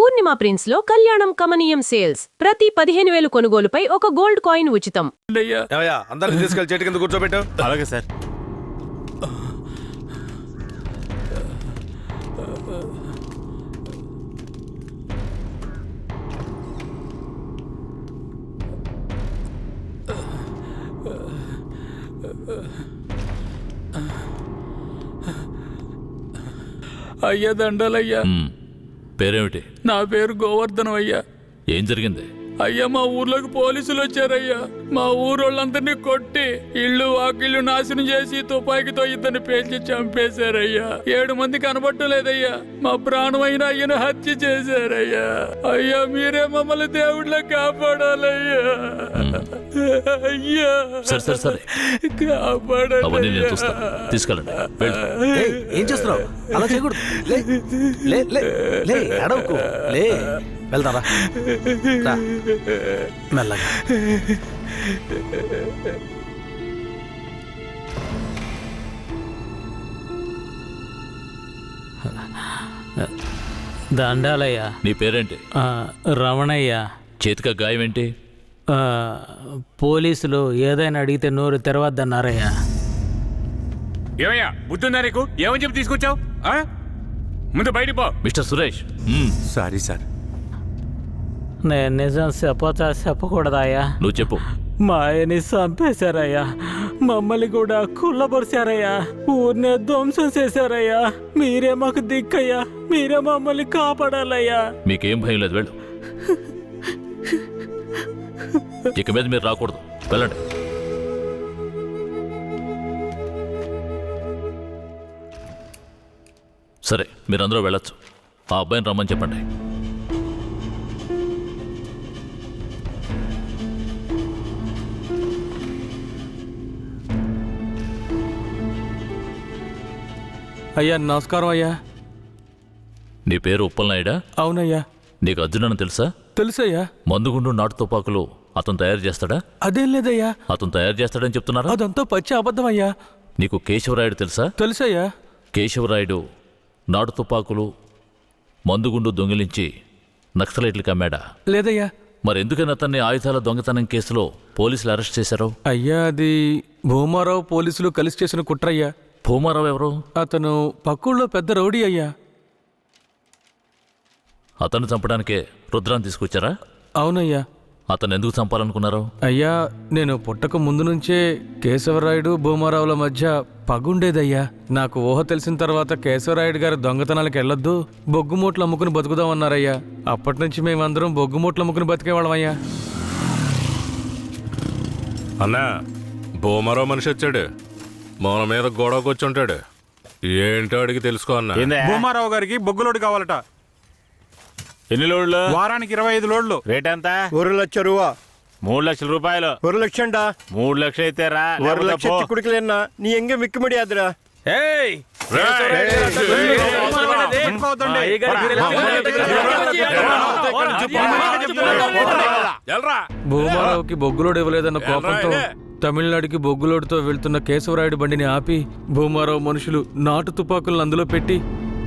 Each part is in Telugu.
పూర్ణిమ ప్రిన్స్ లో కళ్యాణం కమనీయం సేల్స్ ప్రతి 15,000 కొనుగోలుపై ఒక గోల్డ్ కాయిన్ ఉచితం. అందరిని తీసుకెళ్లి చెట్టు కింద కూర్చోబెట్టు. అలాగే సార్. అయ్యా దండాలయ్యా. పేరేమిటి? నా పేరు గోవర్ధనం అయ్యా. ఏం జరిగింది? అయ్యా మా ఊర్లోకి పోలీసులు వచ్చారయ్యా. మా ఊరోళ్ళందరినీ కొట్టి ఇళ్ళు వాకిళ్ళు నాశనం చేసి తుపాకీతో ఇద్దరిని పేల్చి చంపేశారయ్యా. 7 మంది కనబట్టలేదయ్యా. మా ప్రాణమైన అయ్యను హత్య చేశారయ్యా. అయ్యా మీరే మమ్మల్ని దేవుళ్ళ కాపాడాలయ్యా. అయ్యా కాపాడాలి. తీసుకెళ్ళండి. ఏం చేస్తున్నావు? అలా చేయకూడదు. వెళ్తారా? మెల్లగా. దండాలయ్యా. నీ పేరేంటి? రమణయ్య. చేతిక గాయం ఏంటి? పోలీసులు ఏదైనా అడిగితే నోరు తెరవద్దన్నారయ్యా. ఏమయ్యా బుద్ధుందా నీకు? ఏమని చెప్పి తీసుకొచ్చావు? ముందు బయటికి పో. మిస్టర్ సురేష్. Sorry sir. నేను నిజం చెప్పకూడదాయా? నువ్వు చెప్పు. మా ఆయన్ని చంపేశారయ్యా. మమ్మల్ని కూడా కుళ్ళబొరిశారయ్యా. ఊరినే ధ్వంసం చేశారయ్యా. మీరే మాకు దిక్కయ్యా. మీరే మమ్మల్ని కాపాడాలయ్యా. మీకేం భయం లేదు, వెళ్ళు. ఇక మీద మీరు రాకూడదు, వెళ్ళండి. సరే, మీరందరూ వెళ్ళొచ్చు. ఆ అబ్బాయిని రమ్మని చెప్పండి. అయ్యా నమస్కారం అయ్యా. నీ పేరు ఉప్పలనాయుడా? అవునయ్యా. నీకు అర్జునని తెలుసా? తెలుసయ్యా. మందుగుండు నాటు తుపాకులు అతను తయారు చేస్తాడా? అదేం లేదయ్యా. అతను తయారు చేస్తాడని చెప్తున్నారా? అదంతా పచ్చి అబద్ధం అయ్యా. నీకు కేశవరాయుడు తెలుసా? తెలుసయ్యా. కేశవరాయుడు నాటు తుపాకులు మందుగుండు దొంగిలించి నక్సలైట్లకు అమ్మాడా? లేదయ్యా. మరెందుకని అతన్ని ఆయుధాల దొంగతనం కేసులో పోలీసులు అరెస్ట్ చేశారు? అయ్యా అది భూమారావు పోలీసులు కలిసి చేసిన కుట్రయ్యా. భూమారావు ఎవరు? అతను పక్కూళ్ళో పెద్ద రౌడీ అయ్యా. అతన్ని చంపడానికే రుద్రాన్ని తీసుకొచ్చారా? అవునయ్యా. అతను ఎందుకు చంపాలనుకున్నారు? అయ్యా నేను పుట్టక ముందు నుంచే కేశవరాయుడు భూమారావుల మధ్య పగుండేదయ్యా. నాకు ఊహ తెలిసిన తర్వాత కేశవరాయుడు గారు దొంగతనాలకు వెళ్ళొద్దు, బొగ్గుమూట్లు అమ్ముకుని బతుకుదామన్నారయ్యా. అప్పటి నుంచి మేమందరం బొగ్గుమూట్లు అమ్ముకుని బతికేవాళ్ళమయ్యా. అన్నా, భూమారావు మనిషి వచ్చాడు. మన మీద గొడవకొచ్చుంటాడు. ఏంటో అడిగి తెలుసుకో అన్నా. భూమారావు గారికి బొగ్గులోడు కావాలట. ఎన్ని లోడ్లు? వారానికి 25 లోడ్లు. రేట్ ఎంత? 1 లక్ష రూపా. 3 లక్షల రూపాయలు. 1 లక్షండా? 3 లక్షలు అయితే రా. 1 లక్ష చిక్కుడుకులేనా? నీ ఎంగ మిక్కు ముడియాదురా. భూమారావుకి బొగ్గులోడు ఇవ్వలేదన్న కోపంతో తమిళనాడుకి బొగ్గులోడుతో వెళ్తున్న కేశవరాయుడు బండిని ఆపి భూమారావు మనుషులు నాటు తుపాకులను అందులో పెట్టి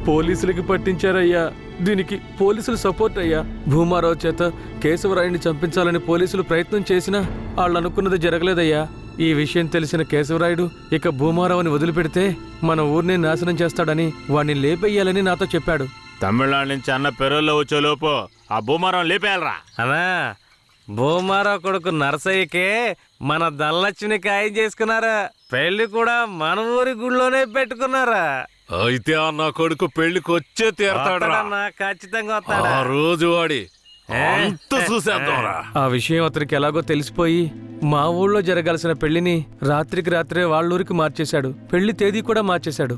పోలీసులకి పట్టించారయ్యా. దీనికి పోలీసులు సపోర్ట్ అయ్యా. భూమారావు చేత కేశవరాయుడిని చంపించాలని పోలీసులు ప్రయత్నం చేసినా వాళ్ళు అనుకున్నది జరగలేదయ్యా. ఈ విషయం తెలిసిన కేశవరాయుడు ఇక భూమారావుని వదిలిపెడితే మన ఊరిని నాశనం చేస్తాడని వాణ్ణి లేపేయాలని నాతో చెప్పాడు. తమిళనాడు నుంచి అన్న పెరోల్లో వచ్చేలోపు ఆ భూమారావు లేపేయాలరా. అనా భూమారావు కొడుకు నరసయ్యకే మన ధనలక్ష్మిని ఖాయం చేసుకున్నారా. పెళ్లి కూడా మన ఊరి గుళ్ళోనే పెట్టుకున్నారా. అయితే ఆ నా కొడుకు పెళ్లికి వచ్చే తీరతాడా? ఖచ్చితంగా వస్తాడా? ఆ రోజు వాడి అంత చూసేద్దాంరా. ఆ విషయం అతనికి ఎలాగో తెలిసిపోయి మా ఊళ్ళో జరగాల్సిన పెళ్లిని రాత్రికి రాత్రే వాళ్ళూరికి మార్చేశాడు. పెళ్లి తేదీ కూడా మార్చేశాడు.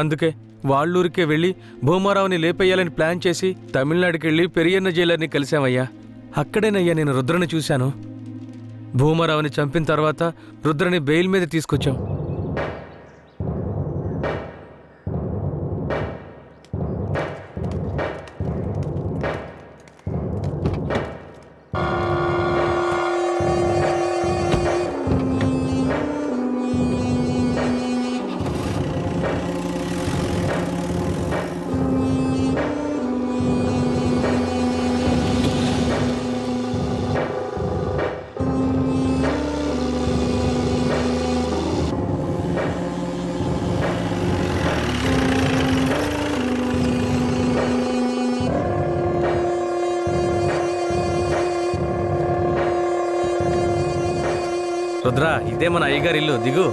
అందుకే వాళ్ళూరికే వెళ్ళి భూమారావుని లేపేయాలని ప్లాన్ చేసి తమిళనాడుకి వెళ్ళి పెరియన్న జైలర్ని కలిశామయ్యా. అక్కడేనయ్యా నేను రుద్రని చూశాను. భూమారావుని చంపిన తర్వాత రుద్రని బెయిల్ మీద తీసుకొచ్చాం. రుద్రా ఇదే మన అయ్యగారి ఇల్లు, దిగు.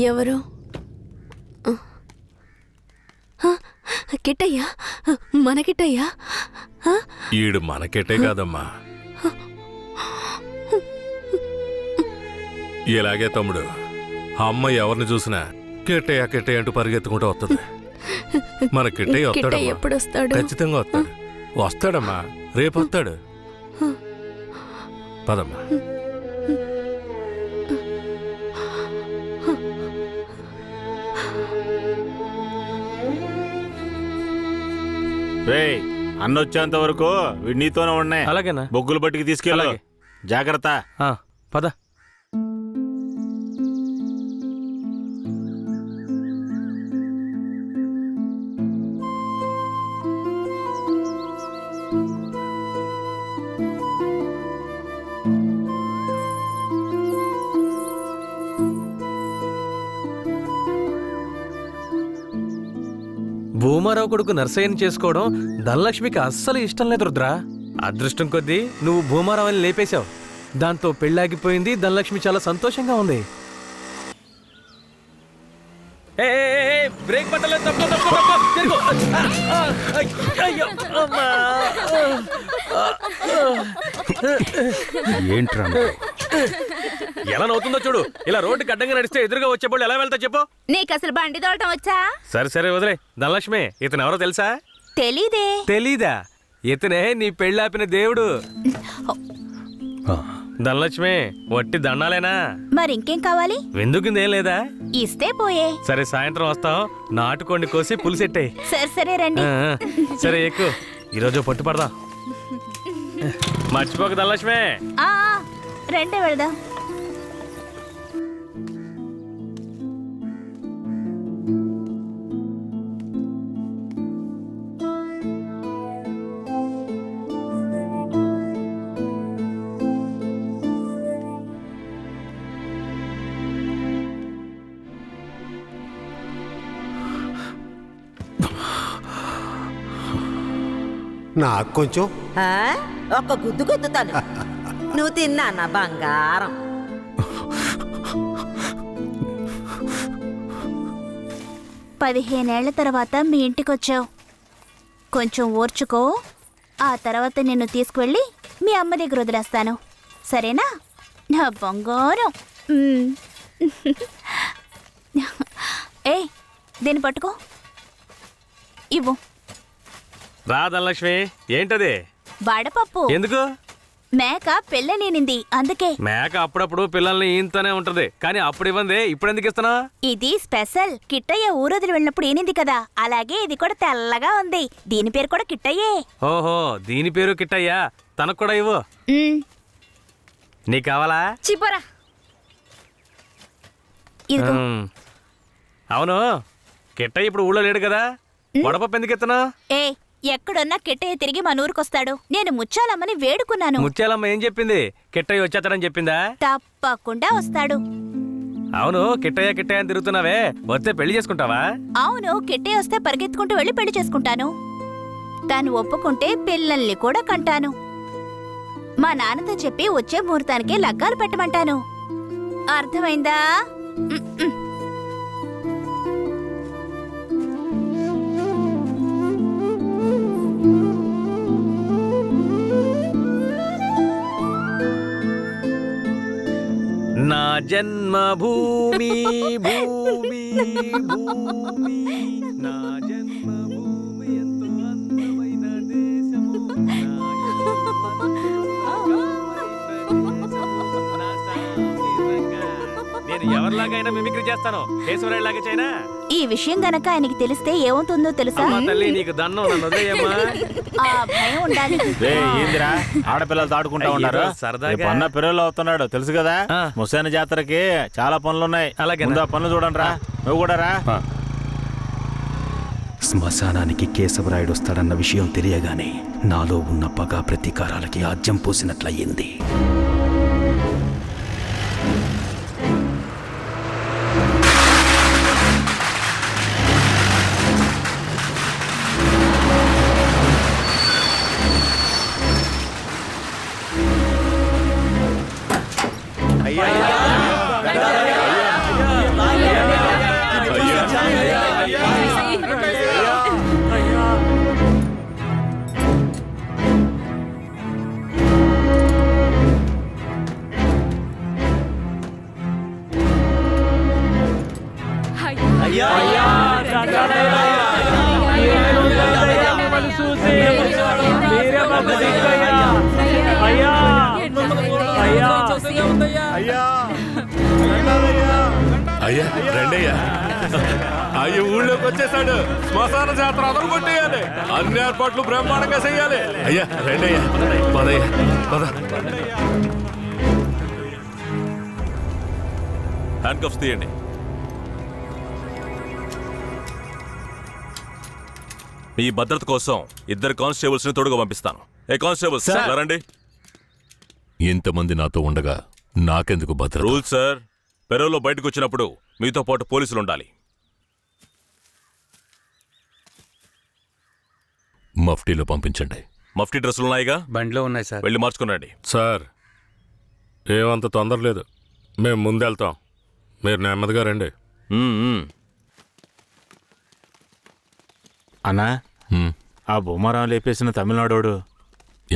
ఎవరు? కిట్టయ్యా, మన కిట్టయ్యా. ఈడు మనకెట్టే కాదమ్మా. ఇలాగే తమ్ముడు, అమ్మ ఎవరిని చూసినా కెట్టయ్య కెట్టయ్య అంటూ పరిగెత్తుకుంటూ వస్తుంది. మన కిట్టయ్య కిట్టయ్య వస్తాడమ్మా, ఎప్పుడు వస్తాడు? ఖచ్చితంగా వస్తాడు. వస్తాడమ్మా, రేపు వస్తాడు. పదమ్మా. రేయ్ అన్నొచ్చేంత వరకు వీడు నీతోనే ఉన్నాయి. అలాగేనా? బొగ్గులు బట్టికి తీసుకెళ్ళు. అలాగే. జాగ్రత్త. పద. భూమారావు కొడుకు నర్సయ్యని చేసుకోవడం ధనలక్ష్మికి అస్సలు ఇష్టం లేదు రుద్రా. అదృష్టం కొద్దీ నువ్వు భూమారావుని లేపేశావు. దాంతో పెళ్ళాగిపోయింది. ధనలక్ష్మి చాలా సంతోషంగా ఉంది. బ్రేక్ పట్టలేదు, తప్పుకో, తప్పుకో, తప్పుకో, తిరుగు. అయ్యో, అమ్మా. ఏంట్రా ఎలా నవ్వుతుందో చూడు. ఇలా రోడ్డుకి అడ్డంగా నడిస్తే ఎదురుగా వచ్చే వాళ్ళు ఎలా వెళ్తా చెప్పు. నీకు అసలు బండి తోడటం వచ్చా? సరే సరే వదిలే. ధనలక్ష్మి ఇతను ఎవరో తెలుసా? తెలీదే. తెలీదా? ఇతనే నీ పెళ్ళాపిన దేవుడు. ధనలక్ష్మి వట్టి దండాలేనా? మరింకేం కావాలి? వెందుకుందేం లేదా? ఇస్తే పోయే. సరే సాయంత్రం వస్తాం. నాటుకోండి కోసి పులిసెట్టాయి. సరే సరే రండి. సరే ఎక్కువ. ఈరోజు పట్టుపడదాం. మర్చిపోక ధనలక్ష్మి. ఆ, రండి వెళదాం. నాకు కొంచెం ఒక్క గుద్దు గుద్దుతాను. నువ్వు తిన్నా నా బంగారం. పదిహేనేళ్ల తర్వాత మీ ఇంటికొచ్చావు. కొంచెం ఓర్చుకో. ఆ తర్వాత నిన్ను తీసుకువెళ్ళి మీ అమ్మ దగ్గర వదిలేస్తాను. సరేనా నా బంగారం? ఏ దీన్ని పట్టుకో. ఇవ్వు. రా ధనలక్ష్మి. ఏంటది? వడపప్పు. ఎందుకు? మేక పెళ్ళనేనింది అందుకే. మేక అప్పుడప్పుడు పిల్లల్ని ఈయంతోనే ఉంటది, కానీ అప్పుడు ఇవ్వండి. ఇప్పుడు ఎందుకు ఇస్తున్నా? ఇది స్పెషల్. కిట్టయ్య ఊరొదిలి వెళ్ళినప్పుడు ఏనింది కదా, అలాగే ఇది కూడా తెల్లగా ఉంది. దీని పేరు కూడా కిట్టయ్యే. ఓహో, దీని పేరు కిట్టయ్యా. తనకు కూడా ఇవ్వు. నీకు కావాలా? చిపోరా. అవును, కిట్టయ్య ఇప్పుడు ఊళ్ళో లేడు కదా, వడపప్పు ఎందుకు ఇస్తున్నా? ఏ ఎక్కడున్నా కిట్టయ్య తిరిగి మన ఊరికొస్తాడు. నేను ముచ్చాలమ్మని వేడుకున్నాను. ముత్యాలమ్మ ఏం చెప్పింది? కిట్టయ్య వచ్చేస్తాడని చెప్పిందా? తప్పకుండా వస్తాడు. అవును, కిట్టయ్య కిట్టయ్య అని తిరుగుతున్నావే, వస్తే పెళ్లి చేసుకుంటావా? అవును, కిట్టయ్య వస్తే పరిగెత్తుకుంటూ వెళ్ళి పెళ్లి చేసుకుంటాను. తను ఒప్పుకుంటే పిల్లల్ని కూడా కంటాను. మా నాన్నతో చెప్పి వచ్చే ముహూర్తానికి లగ్గాలు పెట్టమంటాను. అర్థమైందా? నా జన్మభూమి భూమి భూమి నా జన్మభూమి ఎంతో అందమైన దేశము. నేను ఎవరిలాగైనా మిమిక్రీ చేస్తాను, కేశవరాయులాగా చైనా. ఈ విషయం గనక ఆయనకి తెలిస్తే ఏమవుతుందో తెలుసా? తల్లి నీకు దన్నం, నన్ను వదిలేయమ్మా. ఆ భయం ఉండాలి. ఏందిరా ఆడపిల్లలు ఆడుకుంటా ఉన్నారు సరదాగా. అన్న పిల్లలు అవుతున్నాడు తెలుసు కదా. ముసాని జాతరకి చాలా పనులున్నాయి. అలాగే ముందు ఆ పనులు చూడండి రా. నువ్వు కూడా రా. శ్మశానానికి కేశవరాయుడు వస్తాడన్న విషయం తెలియగానే నాలో ఉన్న పగ ప్రతీకారాలకి ఆజ్యం పోసినట్లయింది. అయ్యా రండయ్యా. అయ్యి ఊళ్ళోకి వచ్చేసాడు. శ్మశాన జాతర అదలు కొట్టేయాలి. అన్ని ఏర్పాట్లు బ్రహ్మాండంగా చెయ్యాలి. అయ్యా రండయ్యా, పదయ్యా పద. హ్యాండ్ కప్స్ తీయండి. మీ భద్రత కోసం 2 కానిస్టేబుల్స్ ని తోడుగా పంపిస్తాను. ఏ కానిస్టేబుల్స్ రండి. ఇంతమంది నాతో ఉండగా నాకెందుకు భద్రత? రూల్ సార్, పెరోల్లో బయటకు వచ్చినప్పుడు మీతో పాటు పోలీసులు ఉండాలి. మఫ్టీలో పంపించండి. మఫ్టీ డ్రెస్సులు ఉన్నాయిగా? బండిలో ఉన్నాయి సార్. వెళ్ళి మార్చుకునండి. సార్ ఏమంత తొందర లేదు, మేము ముందెళ్తాం. మీరు నెమ్మదిగా రండి. అన్నా, హ్మ్. ఆ భూమారావు లేపేసిన తమిళనాడోడు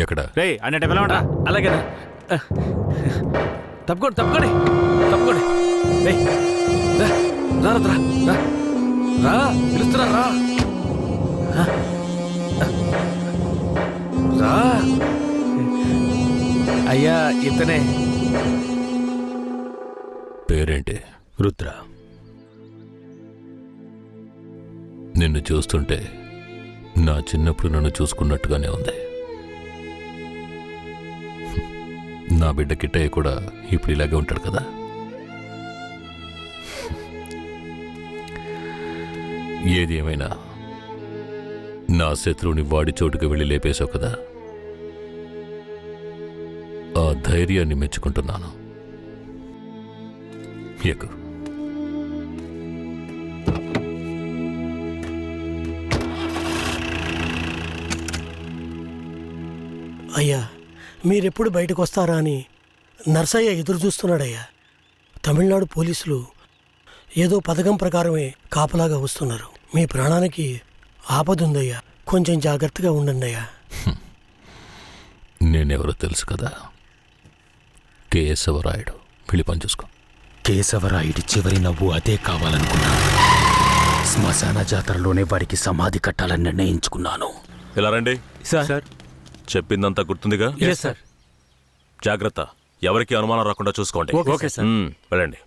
ఎక్కడ? రే అన్నట్టు పిలవండి. అలాగేనా? తప్పుకోండి తప్పుకోండి తప్పుకోండి. ఏయ్, రా, రా, రా, రా, రా, పిలుస్తున్నా రా. రా అయ్యా, ఇతనే. పేరేంటి? రుద్ర. నిన్ను చూస్తుంటే నా చిన్నప్పుడు నన్ను చూసుకున్నట్టుగానే ఉంది. నా బిడ్డ కిట్టయ్య కూడా ఇప్పుడు ఇలాగే ఉంటాడు కదా. ఏది ఏమైనా నా శత్రువుని వాడి చోటుకు వెళ్ళి లేపేశావు కదా, ఆ ధైర్యాన్ని మెచ్చుకుంటున్నాను. ఎక్కు. అయ్యా, మీరెప్పుడు బయటకు వస్తారా అని నర్సయ్య ఎదురు చూస్తున్నాడయ్యా. తమిళనాడు పోలీసులు ఏదో పథకం ప్రకారమే కాపలాగా వస్తున్నారు. మీ ప్రాణానికి ఆపదుందయ్యా, కొంచెం జాగ్రత్తగా ఉండండి అయ్యా. నేనెవరో తెలుసు కదా, కేశవరాయుడు. వెళ్ళి పని చూసుకో. కేశవరాయుడి చివరి నవ్వు అదే కావాలనుకున్నాను. శ్మశాన జాతరలోనే వాడికి సమాధి కట్టాలని నిర్ణయించుకున్నాను. ఇలా రండి. సార్ చెప్పిందంతా గుర్తుందిగా? సార్. జాగ్రత్త, ఎవరికి అనుమానం రాకుండా చూసుకోండి. Okay sir. వెళ్ళండి.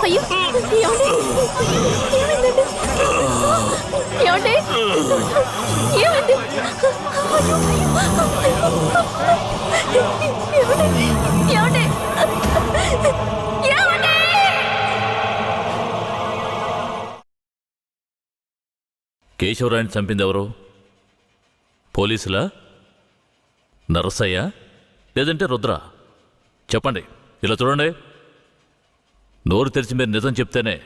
అయ్యో, ఏమండి? ఏమండి? ఏమండి? ఏమండి? కేశవరాయని చంపింది ఎవరు? పోలీసులా, నరసయ్య, లేదంటే రుద్ర? చెప్పండి. ఇలా చూడండి, నోరు తెరిచి మీరు నిజం చెప్తేనే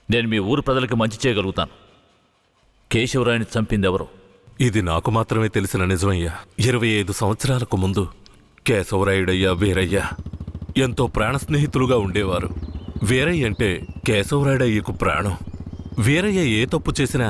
నేను మీ ఊరు ప్రజలకి మంచి చేయగలుగుతాను. కేశవరాయని చంపింది ఎవరు? ఇది నాకు మాత్రమే తెలిసిన నిజమయ్యా. 25 సంవత్సరాలకు ముందు కేశవరాయుడయ్యా, వీరయ్య ఎంతో ప్రాణ స్నేహితులుగా ఉండేవారు. వీరయ్య అంటే కేశవరాయుడయ్యకు ప్రాణం. వీరయ్య ఏ తప్పు చేసినా